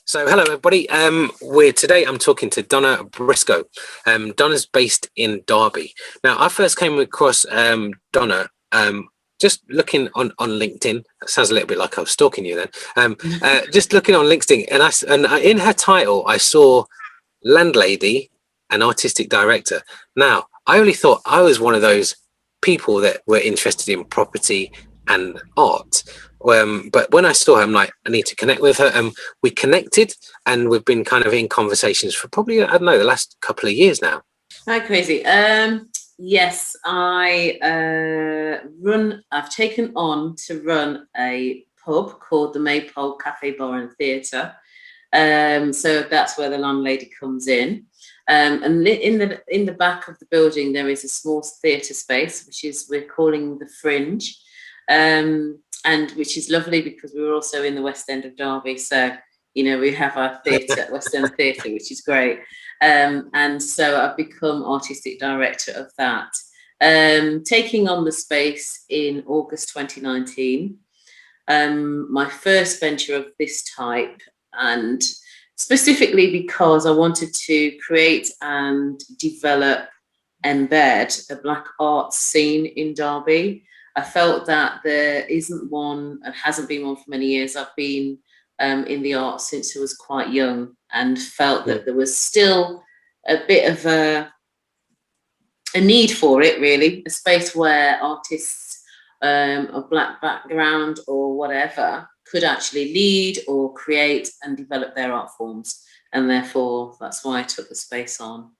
So hello everybody. Today I'm talking to Donna Briscoe. Donna's based in Derby. Now I first came across Donna just looking on LinkedIn. That sounds a little bit like I was stalking you then. Just looking on LinkedIn, and in her title I saw landlady and artistic director. Now I only thought I was one of those people that were interested in property and art. But when I saw her, I'm like, I need to connect with her. We connected, and we've been kind of in conversations for probably, I don't know, the last couple of years now. Hi, Crazy. Yes, I've taken on to run a pub called the Maypole Cafe Bar and Theatre. So that's where the landlady comes in. And in the back of the building, there is a small theatre space, which we're calling the Fringe. And which is lovely because we're also in the West End of Derby. So, we have our theatre, West End Theatre, which is great. And so I've become artistic director of that, taking on the space in August 2019. My first venture of this type, and specifically because I wanted to create and develop, embed a Black art scene in Derby. I felt that there isn't one and hasn't been one for many years. I've been in the arts since I was quite young and felt that there was still a bit of a need for it, really, a space where artists of Black background or whatever could actually lead or create and develop their art forms. And therefore, that's why I took the space on.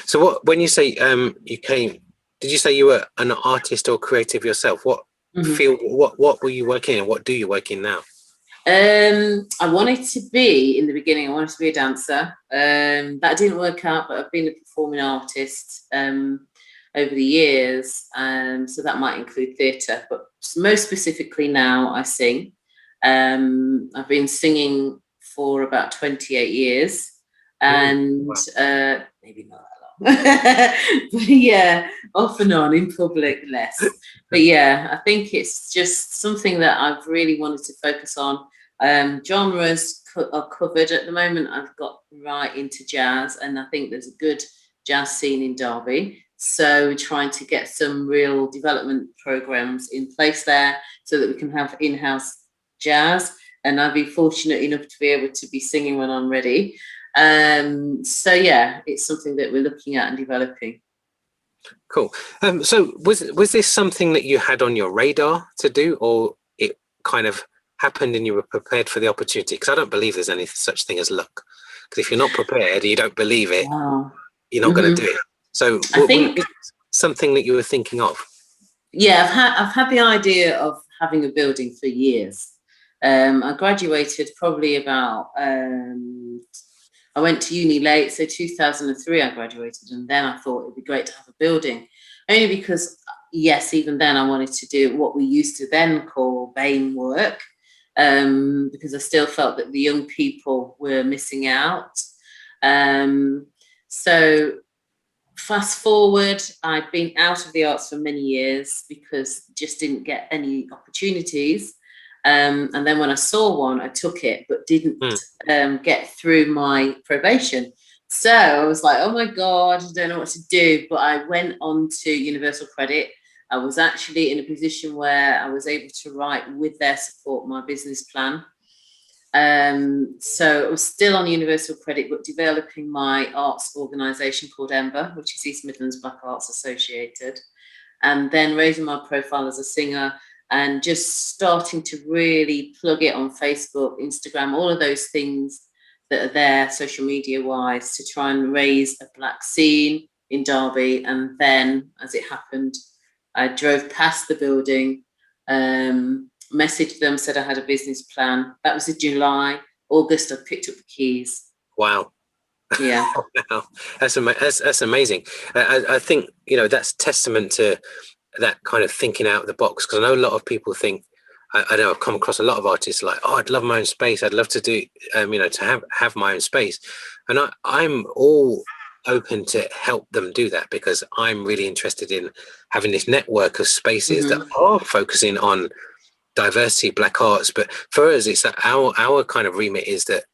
So when you say you came, did you say you were an artist or creative yourself? What field, what were you working in? What do you work in now? I wanted to be, in the beginning, I wanted to be a dancer. That didn't work out, but I've been a performing artist over the years. So that might include theatre, but most specifically now I sing. I've been singing for about 28 years. And maybe not that long. But yeah, off and on, in public less. But yeah, I think it's just something that I've really wanted to focus on. Genres are covered at the moment. I've got right into jazz, and I think there's a good jazz scene in Derby. So we're trying to get some real development programs in place there so that we can have in-house jazz. And I've been fortunate enough to be able to be singing when I'm ready. So yeah, it's something that we're looking at and developing. Cool. So was this something that you had on your radar to do, or it kind of happened and you were prepared for the opportunity? Because I don't believe there's any such thing as luck. Because if you're not prepared, you don't believe it, you're not going to do it. So I think something that you were thinking of. Yeah, I've had the idea of having a building for years. I graduated probably about. I went to uni late, so 2003 I graduated, and then I thought it'd be great to have a building, only because, yes, even then I wanted to do what we used to then call BAME work, because I still felt that the young people were missing out. So fast forward, I'd been out of the arts for many years because just didn't get any opportunities. And then when I saw one, I took it, but didn't get through my probation. So I was like, oh my God, I don't know what to do. But I went on to Universal Credit. I was actually in a position where I was able to write, with their support, my business plan. So I was still on Universal Credit, but developing my arts organisation called EMBA, which is East Midlands Black Arts Associated, and then raising my profile as a singer, and just starting to really plug it on Facebook, Instagram, all of those things that are there social media wise to try and raise a Black scene in Derby. And then, as it happened, I drove past the building, messaged them, said I had a business plan. That was in July. August, I picked up the keys. Wow. Yeah. Wow. That's amazing. I think, that's testament to that kind of thinking out of the box, because I know a lot of people think, I know I've come across a lot of artists like, oh, I'd love my own space, I'd love to do to have my own space, and I'm all open to help them do that, because I'm really interested in having this network of spaces that are focusing on diversity, black arts, but for us, it's that our kind of remit is that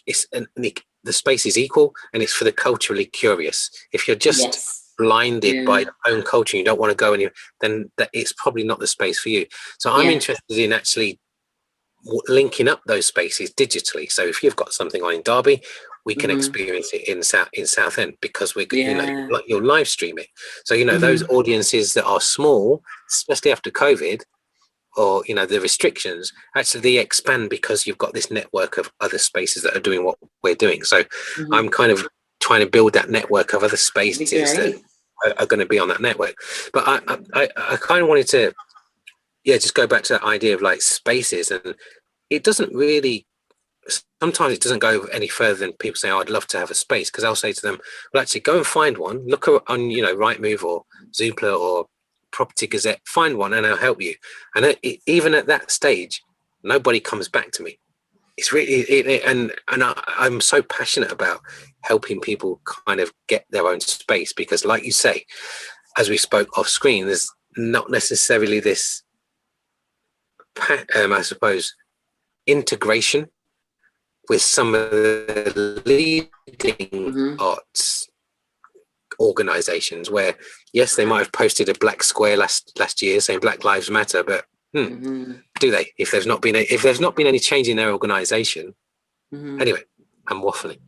the space is equal, and it's for the culturally curious. If you're just Yes. blinded by Yeah. your own culture, and you don't want to go anywhere, then that it's probably not the space for you. So I'm Yeah. interested in actually linking up those spaces digitally. So if you've got something on in Derby, we can experience it in Southend, because we're, Yeah. you'll live stream it. So those Mm-hmm. audiences that are small, especially after COVID, or the restrictions, actually they expand because you've got this network of other spaces that are doing what we're doing. So Mm-hmm. I'm kind of trying to build that network of other That'd be spaces that great. are going to be on that network. But I kind of wanted to just go back to that idea of like spaces, and it doesn't really, sometimes it doesn't go any further than people say, oh, I'd love to have a space, because I'll say to them, well, actually go and find one, look on Rightmove or Zoopla or Property Gazette, find one and I'll help you. And even at that stage, nobody comes back to me. It's really I'm so passionate about helping people kind of get their own space, because like you say, as we spoke off screen, there's not necessarily this I suppose integration with some of the leading Mm-hmm. arts organizations, where yes, they might have posted a black square last year saying Black Lives Matter, but Mm-hmm. do they? If there's not been any change in their organization, Mm-hmm. anyway, I'm waffling.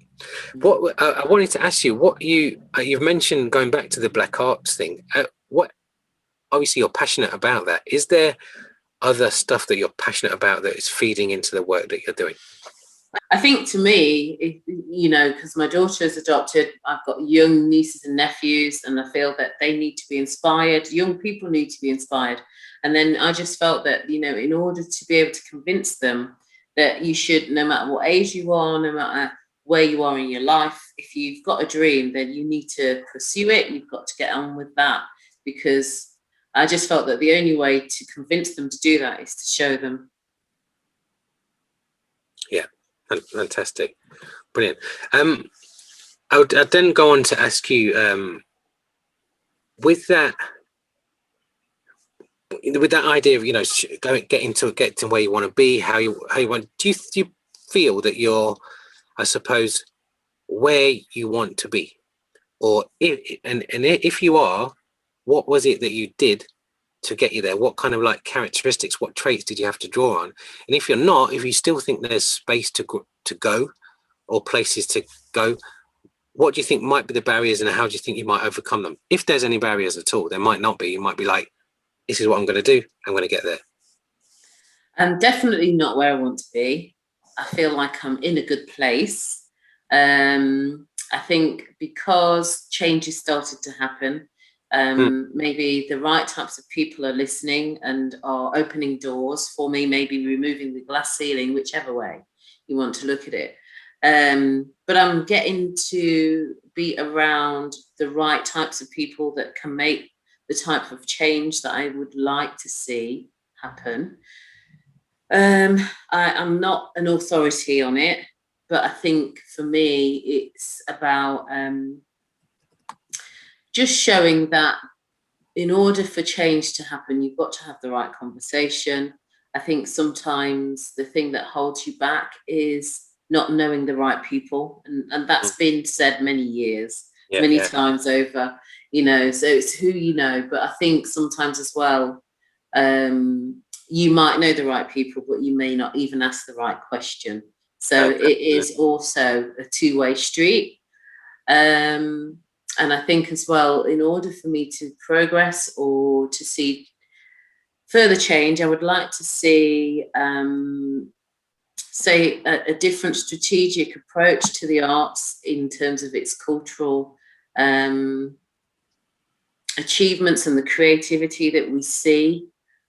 What I wanted to ask you, what you've mentioned, going back to the black arts thing, what, obviously you're passionate about that. Is there other stuff that you're passionate about that is feeding into the work that you're doing? I think to me, because my daughter is adopted, I've got young nieces and nephews, and I feel that they need to be inspired. Young people need to be inspired. And then I just felt that, in order to be able to convince them that you should, no matter what age you are, no matter where you are in your life, if you've got a dream, then you need to pursue it. You've got to get on with that, because I just felt that the only way to convince them to do that is to show them. Yeah, fantastic, brilliant. I'd then go on to ask you, with that idea of getting to where you want to be, how you want. Do you feel that you're, I suppose, where you want to be, or if you are, what was it that you did to get you there? What kind of like characteristics, what traits did you have to draw on? And if you're not, if you still think there's space to go, or places to go, what do you think might be the barriers, and how do you think you might overcome them? If there's any barriers at all, there might not be. You might be like, this is what I'm going to do. I'm going to get there. I'm definitely not where I want to be. I feel like I'm in a good place. I think because change has started to happen, maybe the right types of people are listening and are opening doors for me, maybe removing the glass ceiling, whichever way you want to look at it. But I'm getting to be around the right types of people that can make the type of change that I would like to see happen. I'm not an authority on it, but I think for me, it's about just showing that in order for change to happen, you've got to have the right conversation. I think sometimes the thing that holds you back is not knowing the right people. And that's been said many years, many times over, so it's who you know. But I think sometimes as well, you might know the right people, but you may not even ask the right question. So it is also a two-way street. And I think as well, in order for me to progress or to see further change, I would like to see, say, a different strategic approach to the arts in terms of its cultural achievements and the creativity that we see,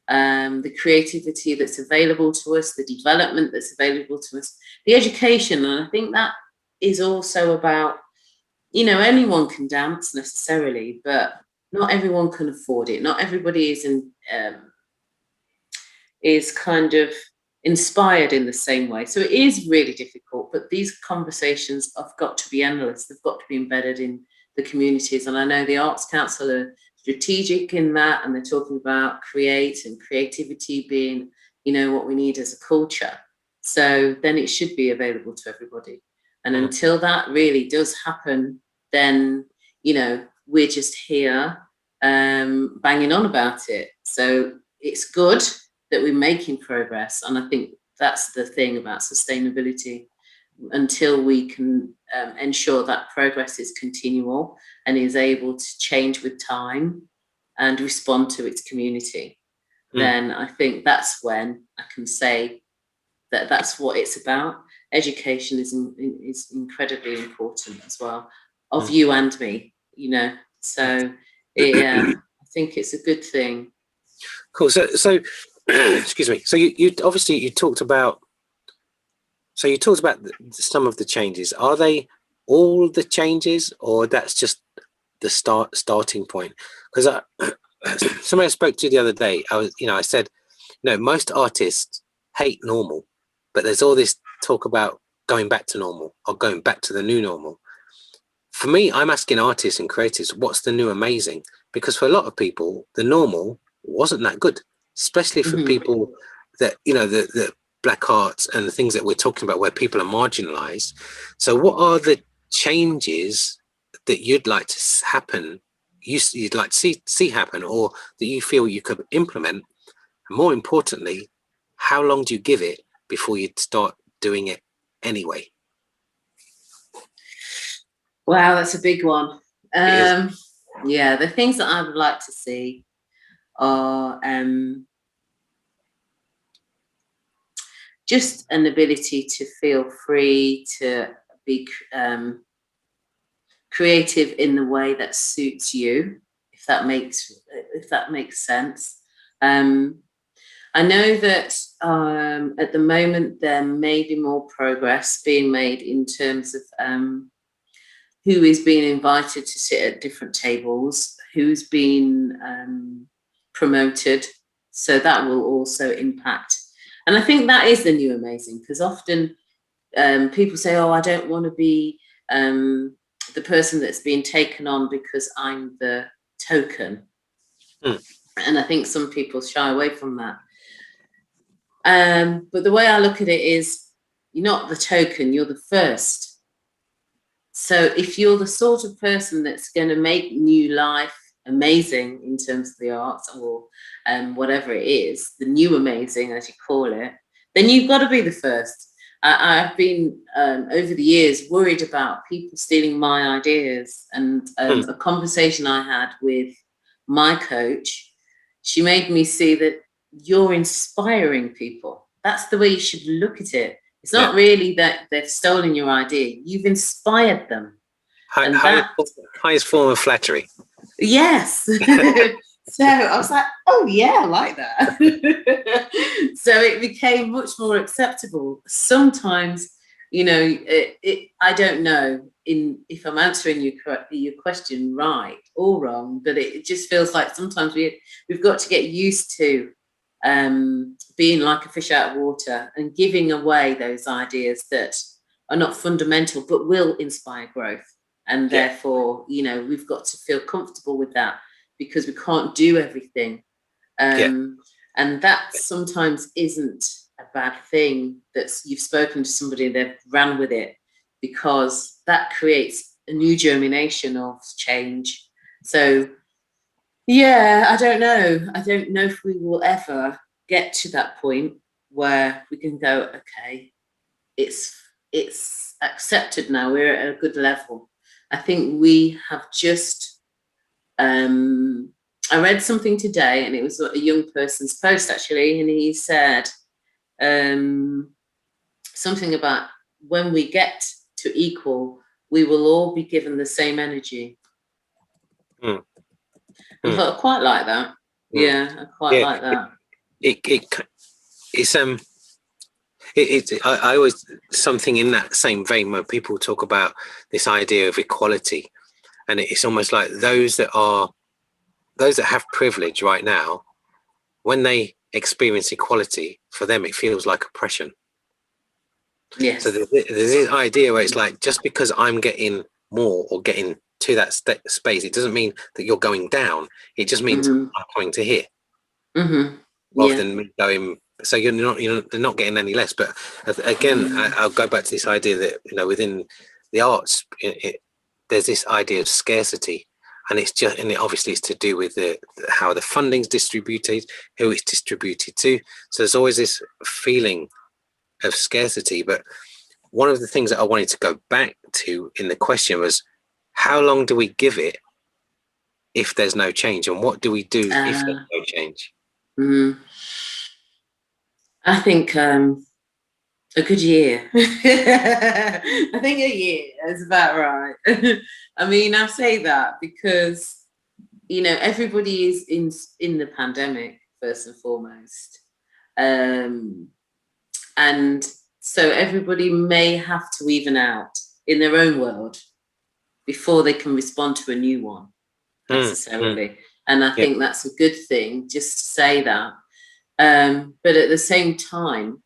the creativity that's available to us, the development that's available to us, the education. And I think that is also about, anyone can dance necessarily, but not everyone can afford it. Not everybody is kind of inspired in the same way. So it is really difficult, but these conversations have got to be endless. They've got to be embedded in the communities. And I know the Arts Council are strategic in that, and they're talking about create and creativity being you know, what we need as a culture. So then it should be available to everybody. And until that really does happen, then, you know, we're just here banging on about it. So it's good that we're making progress. And I think that's the thing about sustainability. Until we can ensure that progress is continual and is able to change with time and respond to its community, then I think that's when I can say that that's what it's about. Education is incredibly important as well, of you and me, you know. So yeah, I think it's a good thing. Cool. So excuse me. So you obviously you talked about some of the changes. Are they all the changes, or that's just the starting point? Because somebody I spoke to the other day, I said, most artists hate normal, but there's all this talk about going back to normal or going back to the new normal. For me, I'm asking artists and creators, what's the new amazing? Because for a lot of people, the normal wasn't that good, especially for people that, the black arts and the things that we're talking about where people are marginalized. So what are the changes that you'd like to happen, you'd like to see happen, or that you feel you could implement? And more importantly, how long do you give it before you'd start doing it anyway? Wow, that's a big one. Yeah, the things that I would like to see are just an ability to feel free to be creative in the way that suits you, if that makes sense. I know that at the moment there may be more progress being made in terms of who is being invited to sit at different tables, who's been promoted. So that will also impact. And I think that is the new amazing, because often people say, oh, I don't want to be the person that's being taken on because I'm the token. And I think some people shy away from that. But the way I look at it is, you're not the token, you're the first. So if you're the sort of person that's going to make new life amazing in terms of the arts, or whatever it is, the new amazing, as you call it, then you've got to be the first. I've been, over the years, worried about people stealing my ideas. And a conversation I had with my coach, she made me see that you're inspiring people. That's the way you should look at it. It's not really that they've stolen your idea. You've inspired them. Highest form of flattery. Yes. So I was like, oh yeah, I like that. So it became much more acceptable. Sometimes, I don't know if I'm answering your question right or wrong, but it just feels like sometimes we've got to get used to being like a fish out of water and giving away those ideas that are not fundamental but will inspire growth. And therefore, we've got to feel comfortable with that, because we can't do everything. And that sometimes isn't a bad thing, that you've spoken to somebody and they've ran with it, because that creates a new germination of change. So yeah, I don't know if we will ever get to that point where we can go, okay, it's accepted now, we're at a good level. I think we have just, I read something today, and it was a young person's post actually, and he said something about, when we get to equal, we will all be given the same energy. I thought, I quite like that. Yeah, I quite like that. I always, something in that same vein where people talk about this idea of equality, and it's almost like those that have privilege right now, when they experience equality, for them it feels like oppression. Yes. So there's this idea where it's like, just because I'm getting more or getting to that space, it doesn't mean that you're going down. It just means I'm coming to here, rather than me going So they're not getting any less. But again, I'll go back to this idea that, you know, within the arts, there's this idea of scarcity, and it obviously is to do with how the funding's distributed, who it's distributed to. So there's always this feeling of scarcity. But one of the things that I wanted to go back to in the question was, how long do we give it if there's no change, and what do we do if there's no change? I think a good year. I think a year is about right. I mean, I say that because, you know, everybody is in the pandemic first and foremost, and so everybody may have to even out in their own world before they can respond to a new one necessarily. And I think that's a good thing, just to say that. But at the same time,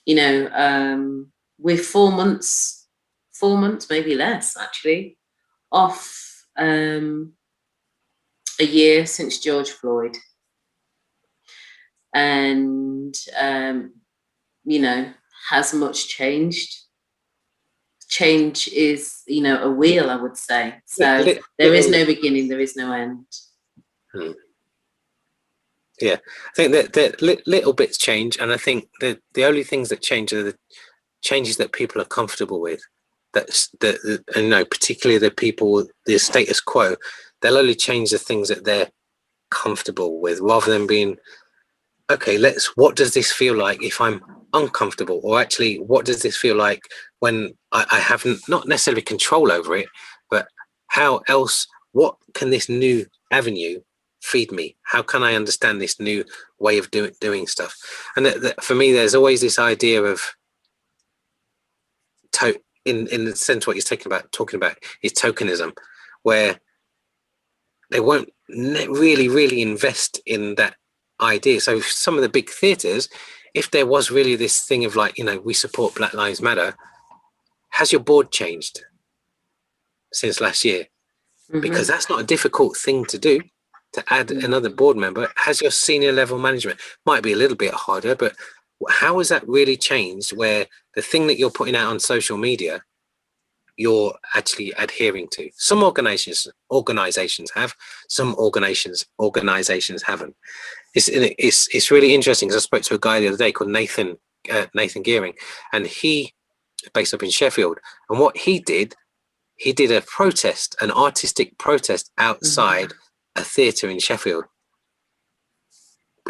you know, we're 4 months, maybe less actually, off a year since George Floyd. And, you know, has much changed? Change is, you know, a wheel, I would say. So there is no beginning, there is no end. Yeah, I think that little bits change, and I think the only things that change are the changes that people are comfortable with. That's you know, particularly the status quo. They'll only change the things that they're comfortable with, rather than being, okay, what does this feel like if I'm uncomfortable, or actually, what does this feel like when I have not necessarily control over it, but what can this new avenue feed me? How can I understand this new way of doing stuff? And for me, there's always this idea of in the sense what you're talking about is tokenism, where they won't really invest in that idea. So some of the big theatres, if there was really this thing of like, you know, we support Black Lives Matter, has your board changed since last year? Because that's not a difficult thing to do, to add another board member. Has your senior level management, might be a little bit harder, but how has that really changed, where the thing that you're putting out on social media, you're actually adhering to? Some organizations have, some organizations haven't. It's really interesting, because I spoke to a guy the other day called Nathan Gearing, and he is based up in Sheffield, and what he did a protest, an artistic protest outside a theatre in Sheffield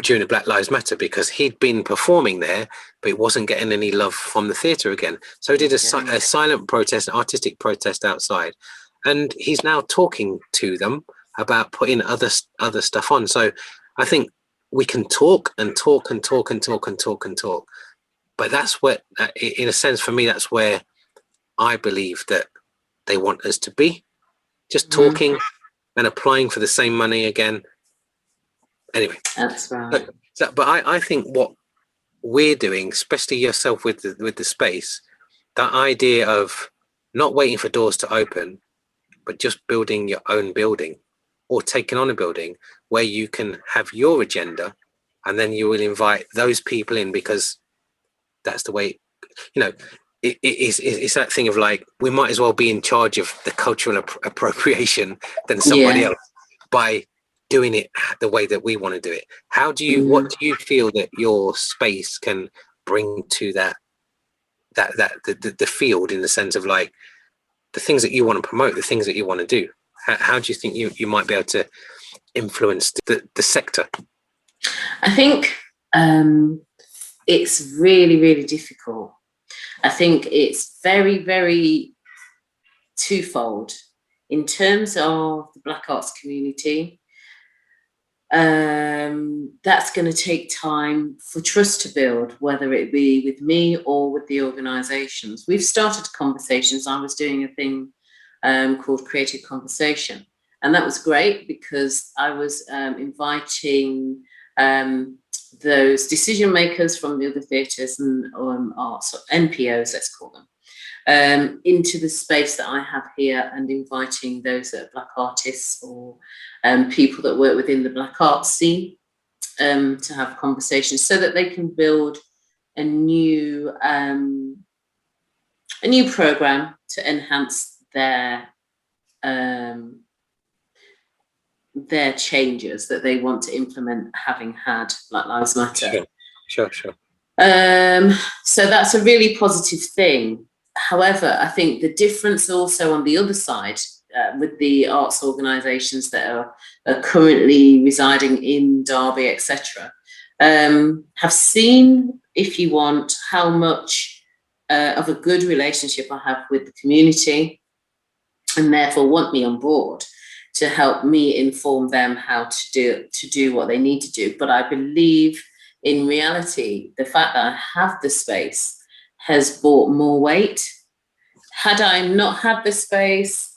during the Black Lives Matter, because he'd been performing there, but he wasn't getting any love from the theatre again. So he did a silent protest, an artistic protest outside, and he's now talking to them about putting other stuff on. So I think we can talk and talk and talk and talk and talk and talk, but that's what, in a sense, for me, that's where I believe that they want us to be, just talking and applying for the same money again. Anyway, that's right. But I think what we're doing, especially yourself with the space, that idea of not waiting for doors to open, but just building your own building, or taking on a building where you can have your agenda, and then you will invite those people in, because that's the way, you know, it's that thing of like, we might as well be in charge of the cultural appropriation than somebody else, by doing it the way that we want to do it. What do you feel that your space can bring to the field, in the sense of like the things that you want to promote, the things that you want to do? How do you think you might be able to influence the sector? I think it's really difficult. I think it's very twofold. In terms of the Black Arts community, that's going to take time for trust to build, whether it be with me or with the organisations. We've started conversations. I was doing a thing called Creative Conversation, and that was great, because I was inviting those decision makers from the other theatres and arts, NPOs, let's call them, into the space that I have here, and inviting those that are Black artists or people that work within the Black arts scene. to have conversations so that they can build a new program to enhance their changes that they want to implement, having had Black Lives Matter. Sure. So that's a really positive thing. However, I think the difference also on the other side with the arts organisations that are currently residing in Derby, etc., have seen, if you want, how much of a good relationship I have with the community, and therefore want me on board to help me inform them how to do what they need to do. But I believe in reality, the fact that I have the space has brought more weight. Had I not had the space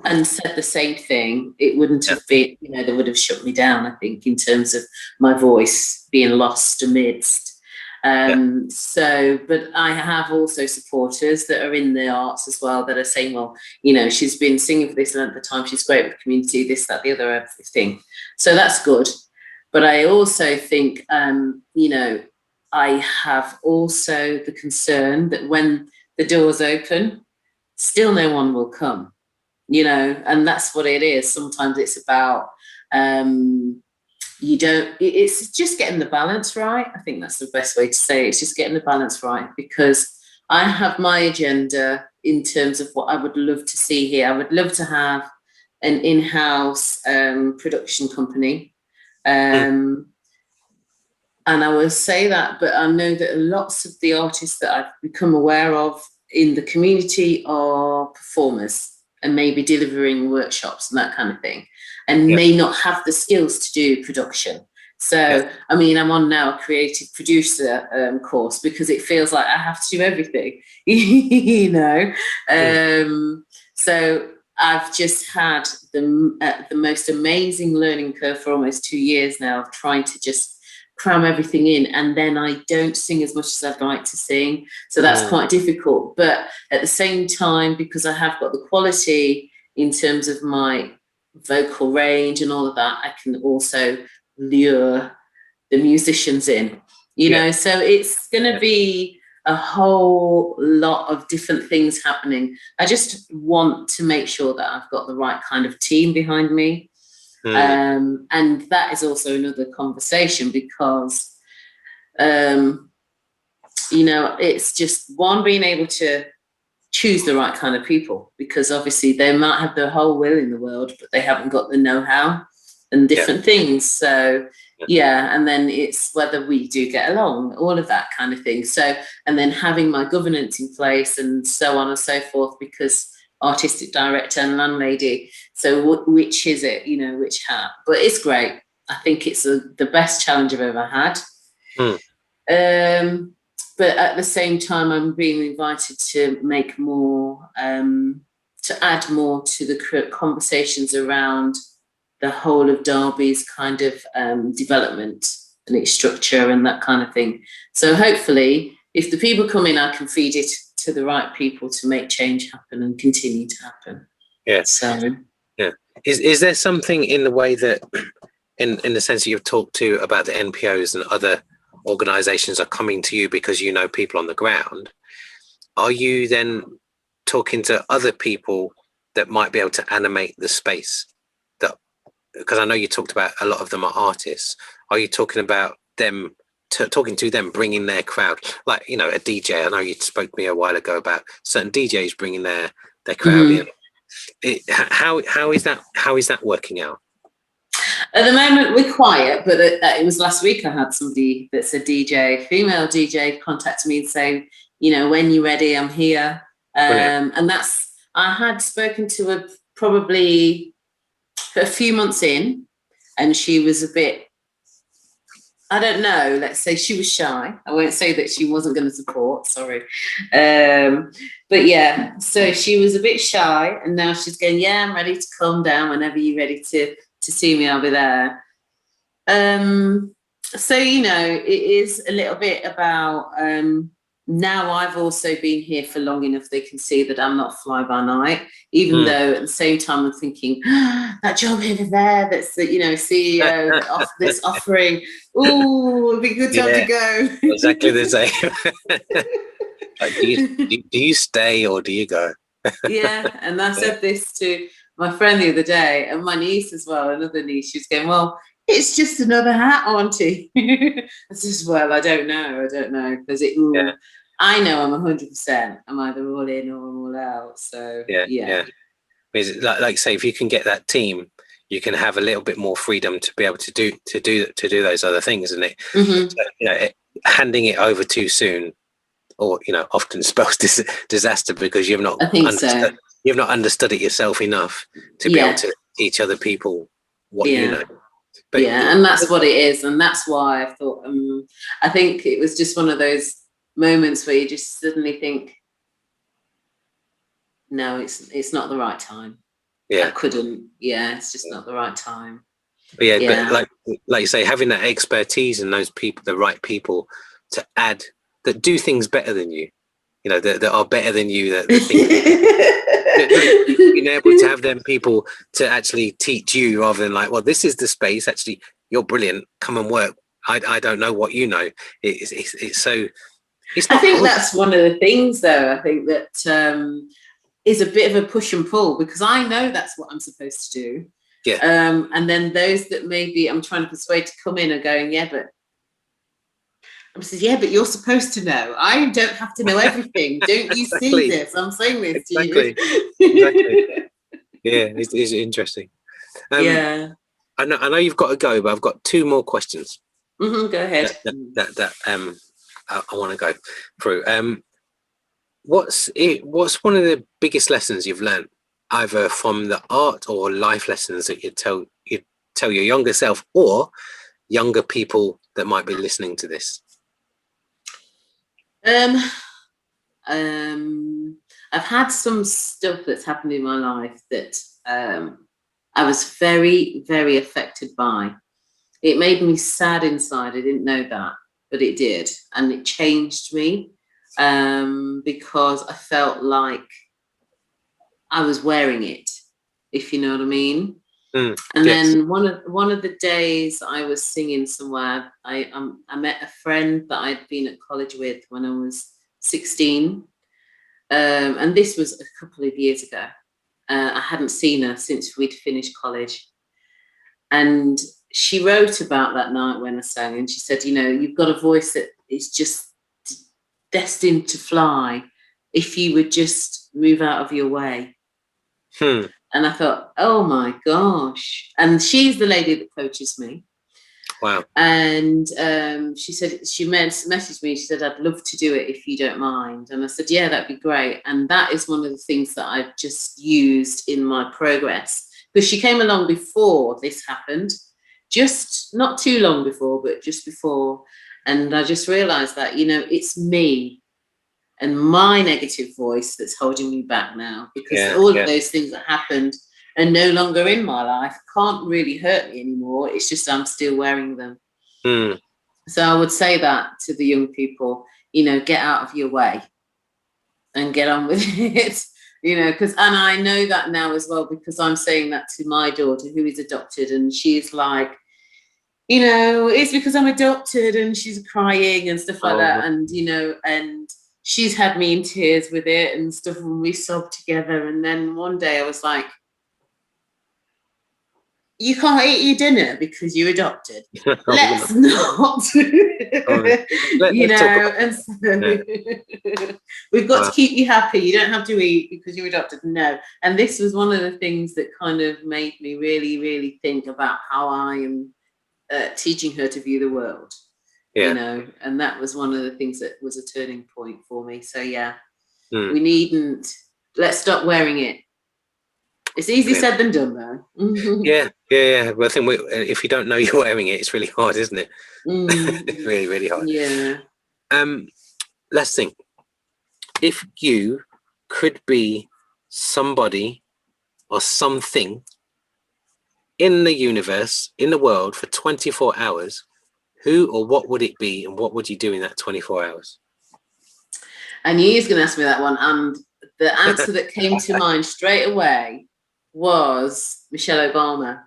and said the same thing, it wouldn't have been, they would have shut me down, I think, in terms of my voice being lost amidst. But I have also supporters that are in the arts as well that are saying, well, she's been singing for this length of time, she's great with the community, this, that, the other, everything. So that's good. But I also think, I have also the concern that when the doors open, still no one will come, and that's what it is. Sometimes it's about, it's just getting the balance right. I think that's the best way to say it. It's just getting the balance right, because I have my agenda in terms of what I would love to see here. I would love to have an in-house production company. And I will say that, but I know that lots of the artists that I've become aware of in the community are performers and maybe delivering workshops and that kind of thing, and may not have the skills to do production. So, I mean, I'm on now a creative producer course because it feels like I have to do everything, So I've just had the most amazing learning curve for almost 2 years now of trying to just cram everything in, and then I don't sing as much as I'd like to sing, so that's quite difficult. But at the same time, because I have got the quality in terms of my vocal range and all of that, I can also lure the musicians in, so it's going to be a whole lot of different things happening. I just want to make sure that I've got the right kind of team behind me. And that is also another conversation, because it's just one, being able to choose the right kind of people, because obviously they might have the whole will in the world, but they haven't got the know-how and different things. So and then it's whether we do get along, all of that kind of thing. So, and then having my governance in place and so on and so forth, because artistic director and landlady, so which is it, which hat? But it's great. I think it's the best challenge I've ever had. But at the same time, I'm being invited to make more, to add more to the conversations around the whole of Derby's kind of development and its structure and that kind of thing. So hopefully, if the people come in, I can feed it to the right people to make change happen and continue to happen. Is there something in the way that, in the sense that you've talked to about the NPOs and other organizations are coming to you because people on the ground, are you then talking to other people that might be able to animate the space? Because I know you talked about a lot of them are artists. Are you talking about them, talking to them, bringing their crowd, like a DJ? I know you spoke to me a while ago about certain DJs bringing their crowd in. How is that working out? At the moment, we're quiet, but it was last week I had somebody that's a DJ, female DJ, contact me and say, when you're ready, I'm here. And I had spoken to her probably a few months in, and she was a bit, I don't know, let's say she was shy. I won't say that she wasn't going to support, sorry. But yeah, so she was a bit shy, and now she's going, I'm ready to calm down. Whenever you're ready to see me, I'll be there. So, it is a little bit about now I've also been here for long enough, they can see that I'm not fly by night, even though at the same time I'm thinking, that job over there, that's the, CEO that's offering, oh, it'd be a good time to go. Exactly the same. Like, do you stay or do you go? Yeah, and I said this to my friend the other day, and my niece as well, another niece, she's going, well, it's just another hat, auntie. I says, well, I don't know, because I know I'm 100%. I'm either all in or I'm all out. So yeah. Because like say, if you can get that team, you can have a little bit more freedom to be able to do those other things, isn't it? So, handing it over too soon, or often spells disaster because you've not understood it yourself enough to be able to teach other people what you know. But and that's what it is, and that's why I thought I think it was just one of those moments where you just suddenly think, no, it's not the right time. I couldn't. It's just not the right time. But but like you say, having that expertise and those people, the right people to add that do things better than you, that are better than you, that being able to have them people to actually teach you rather than like, well, this is the space. Actually, you're brilliant. Come and work. I don't know what you know. It's so. I think that's one of the things, though. I think that is a bit of a push and pull because I know that's what I'm supposed to do. Yeah. And then those that maybe I'm trying to persuade to come in are going, but you're supposed to know. I don't have to know everything. Don't you see this? I'm saying this to you. Exactly. Yeah, it's interesting. I know you've got to go, but I've got two more questions. Go ahead. That I want to go through. What's one of the biggest lessons you've learned, either from the art or life lessons that you tell your younger self or younger people that might be listening to this? I've had some stuff that's happened in my life that I was very, very affected by. It made me sad inside. I didn't know that, but it did. And it changed me because I felt like I was wearing it, if you know what I mean. And then one of the days I was singing somewhere, I met a friend that I'd been at college with when I was 16. And this was a couple of years ago. I hadn't seen her since we'd finished college. And she wrote about that night when I sang, and she said, you've got a voice that is just destined to fly if you would just move out of your way. And I thought, oh my gosh. And she's the lady that coaches me. Wow. And she said, she messaged me, she said, I'd love to do it if you don't mind. And I said, yeah, that'd be great. And that is one of the things that I've just used in my progress, because she came along before this happened, just not too long before, but just before. And I just realized that, it's me and my negative voice that's holding me back now, because all of those things that happened are no longer in my life, can't really hurt me anymore. It's just I'm still wearing them. So I would say that to the young people, get out of your way and get on with it, and I know that now as well, because I'm saying that to my daughter who is adopted, and she's like, it's because I'm adopted, and she's crying and stuff like that. And, and she's had me in tears with it and stuff when we sobbed together. And then one day I was like, you can't eat your dinner because you're adopted. Let's not. And so we've got to keep you happy. You don't have to eat because you're adopted. No. And this was one of the things that kind of made me really, really think about how I am teaching her to view the world. And that was one of the things that was a turning point for me. So we let's stop wearing it. It's easy said than done, though. Well, I think if you don't know you're wearing it, it's really hard, isn't it? It's really, really hard. Let's think. If you could be somebody or something in the universe, in the world, for 24 hours, who or what would it be, and what would you do in that 24 hours? I knew he was going to ask me that one, and the answer that came to mind straight away was Michelle Obama.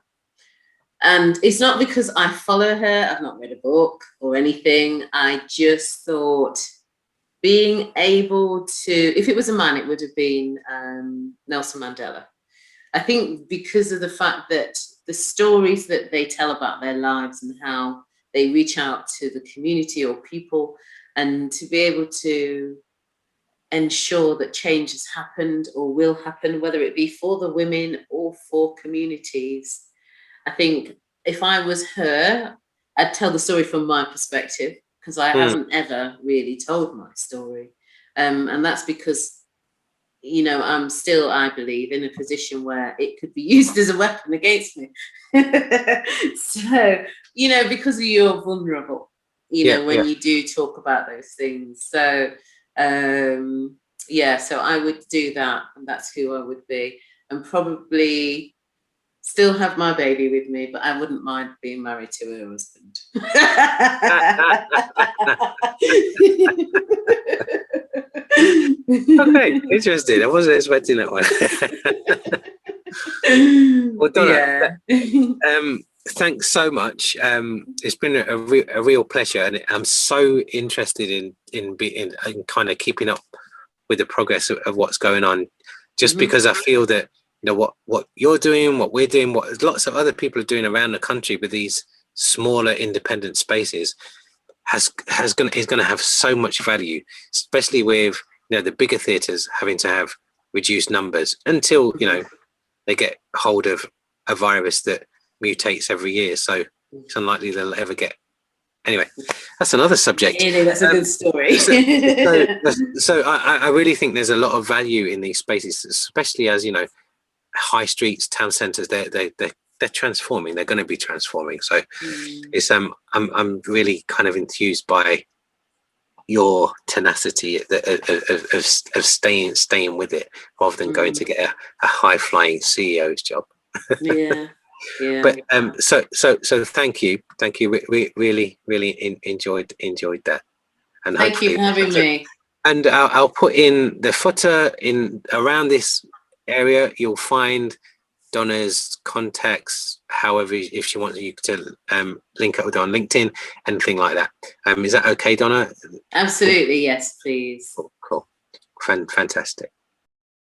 And it's not because I follow her, I've not read a book or anything. I just thought being able to, if it was a man, it would have been Nelson Mandela. I think because of the fact that the stories that they tell about their lives and how they reach out to the community or people, and to be able to ensure that change has happened or will happen, whether it be for the women or for communities. I think if I was her, I'd tell the story from my perspective, because I haven't ever really told my story. And that's because, you know, I'm still, I believe, in a position where it could be used as a weapon against me. So, you know, because you're vulnerable, you know, when you do talk about those things. So, yeah, so I would do that, and that's who I would be. And probably still have my baby with me, but I wouldn't mind being married to her husband. Okay, interesting. I wasn't expecting that one. Well, Donna, thanks so much. It's been a real pleasure, and I'm so interested in kind of keeping up with the progress of what's going on, just because I feel that, you know, what you're doing, what we're doing, what lots of other people are doing around the country with these smaller independent spaces is going to have so much value, especially with, you know, the bigger theatres having to have reduced numbers until, you know, they get hold of a virus that mutates every year. So it's unlikely they'll ever get. Anyway, that's another subject. Really, that's a good story. So I really think there's a lot of value in these spaces, especially as, you know, high streets, town centres, they're transforming. They're going to be transforming. So it's I'm really kind of enthused by your tenacity of staying with it, rather than going to get a high flying CEO's job. Yeah. But so thank you. We really enjoyed that. And thank you for having me. And I'll put in the footer in around this area. You'll find Donna's contacts, however, if she wants you to link up with her on LinkedIn, anything like that. Is that okay, Donna? Absolutely, yes, please. Cool. Fantastic.